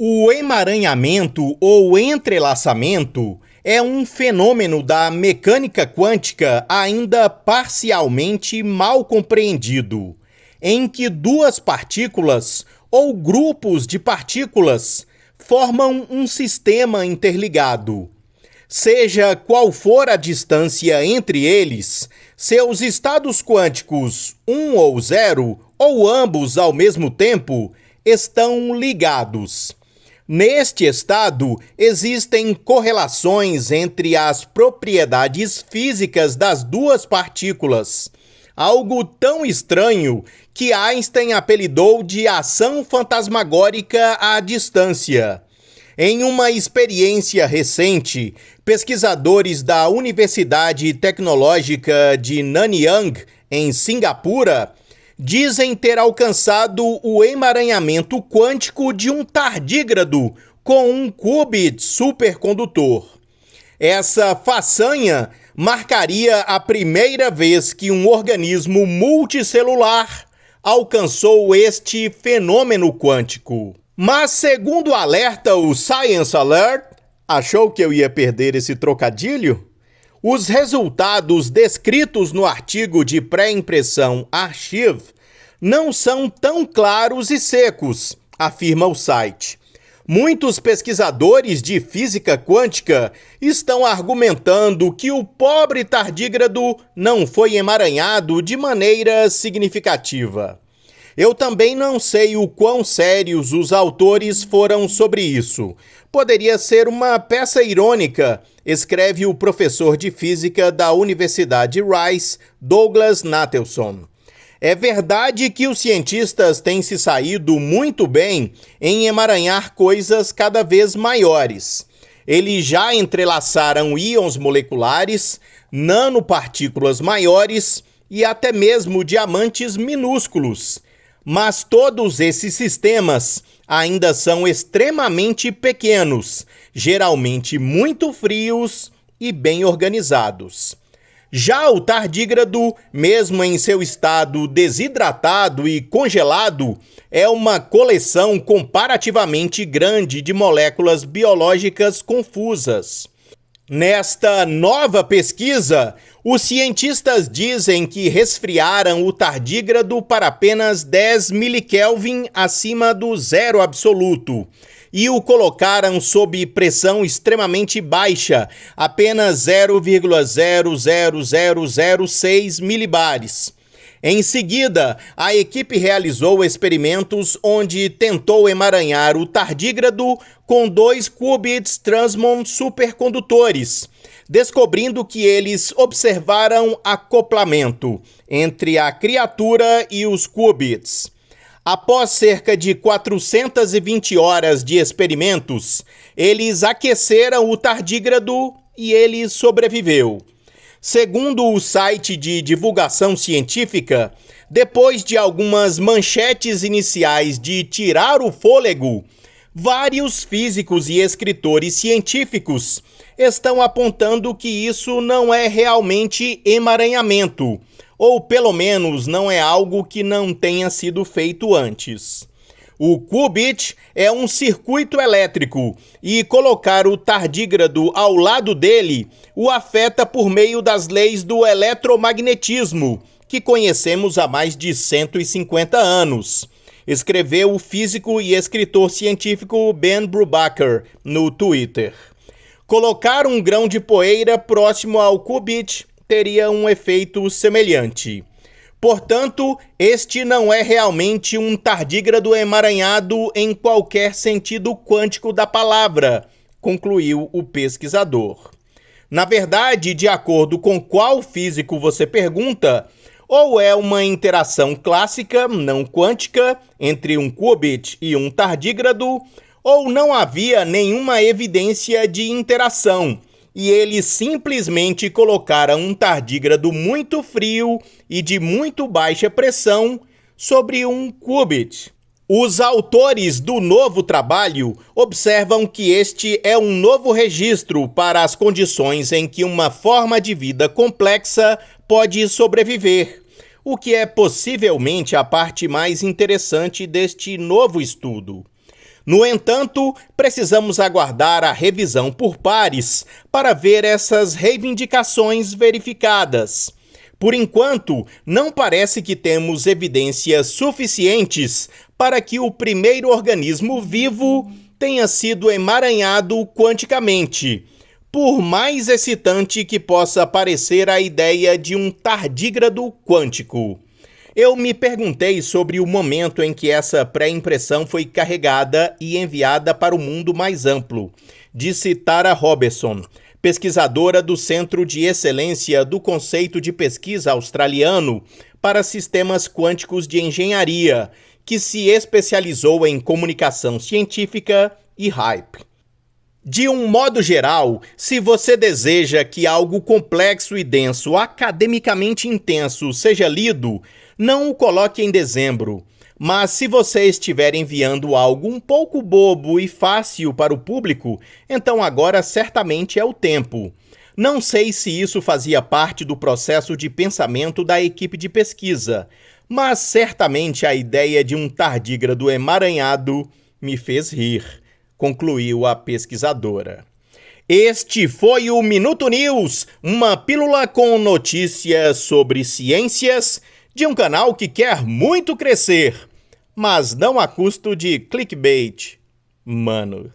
O emaranhamento ou entrelaçamento é um fenômeno da mecânica quântica ainda parcialmente mal compreendido, em que duas partículas ou grupos de partículas formam um sistema interligado. Seja qual for a distância entre eles, seus estados quânticos 1 ou 0, ou ambos ao mesmo tempo, estão ligados. Neste estado, existem correlações entre as propriedades físicas das duas partículas, algo tão estranho que Einstein apelidou de ação fantasmagórica à distância. Em uma experiência recente, pesquisadores da Universidade Tecnológica de Nanyang, em Singapura, dizem ter alcançado o emaranhamento quântico de um tardígrado com um qubit supercondutor. Essa façanha marcaria a primeira vez que um organismo multicelular alcançou este fenômeno quântico. Mas, segundo alerta o Science Alert, achou que eu ia perder esse trocadilho? Os resultados descritos no artigo de pré-impressão Archive não são tão claros e secos, afirma o site. Muitos pesquisadores de física quântica estão argumentando que o pobre tardígrado não foi emaranhado de maneira significativa. Eu também não sei o quão sérios os autores foram sobre isso. Poderia ser uma peça irônica, escreve o professor de física da Universidade Rice, Douglas Nattelson. É verdade que os cientistas têm se saído muito bem em emaranhar coisas cada vez maiores. Eles já entrelaçaram íons moleculares, nanopartículas maiores e até mesmo diamantes minúsculos. Mas todos esses sistemas ainda são extremamente pequenos, geralmente muito frios e bem organizados. Já o tardígrado, mesmo em seu estado desidratado e congelado, é uma coleção comparativamente grande de moléculas biológicas confusas. Nesta nova pesquisa, os cientistas dizem que resfriaram o tardígrado para apenas 10 milikelvin acima do zero absoluto e o colocaram sob pressão extremamente baixa, apenas 0,00006 milibares. Em seguida, a equipe realizou experimentos onde tentou emaranhar o tardígrado com 2 qubits Transmon supercondutores, descobrindo que eles observaram acoplamento entre a criatura e os qubits. Após cerca de 420 horas de experimentos, eles aqueceram o tardígrado e ele sobreviveu. Segundo o site de divulgação científica, depois de algumas manchetes iniciais de tirar o fôlego, vários físicos e escritores científicos estão apontando que isso não é realmente emaranhamento, ou pelo menos não é algo que não tenha sido feito antes. O qubit é um circuito elétrico e colocar o tardígrado ao lado dele o afeta por meio das leis do eletromagnetismo, que conhecemos há mais de 150 anos, escreveu o físico e escritor científico Ben Brubaker no Twitter. Colocar um grão de poeira próximo ao qubit teria um efeito semelhante. Portanto, este não é realmente um tardígrado emaranhado em qualquer sentido quântico da palavra, concluiu o pesquisador. Na verdade, de acordo com qual físico você pergunta, ou é uma interação clássica, não quântica, entre um qubit e um tardígrado, ou não havia nenhuma evidência de interação, e eles simplesmente colocaram um tardígrado muito frio e de muito baixa pressão sobre um qubit. Os autores do novo trabalho observam que este é um novo registro para as condições em que uma forma de vida complexa pode sobreviver, o que é possivelmente a parte mais interessante deste novo estudo. No entanto, precisamos aguardar a revisão por pares para ver essas reivindicações verificadas. Por enquanto, não parece que temos evidências suficientes para que o primeiro organismo vivo tenha sido emaranhado quanticamente, por mais excitante que possa parecer a ideia de um tardígrado quântico. Eu me perguntei sobre o momento em que essa pré-impressão foi carregada e enviada para o mundo mais amplo, disse Tara Robertson, pesquisadora do Centro de Excelência do Conceito de Pesquisa Australiano para Sistemas Quânticos de Engenharia, que se especializou em comunicação científica e hype. De um modo geral, se você deseja que algo complexo e denso, academicamente intenso, seja lido, não o coloque em dezembro. Mas se você estiver enviando algo um pouco bobo e fácil para o público, então agora certamente é o tempo. Não sei se isso fazia parte do processo de pensamento da equipe de pesquisa, mas certamente a ideia de um tardígrado emaranhado me fez rir, concluiu a pesquisadora. Este foi o Minuto News, uma pílula com notícias sobre ciências de um canal que quer muito crescer, mas não a custo de clickbait, mano.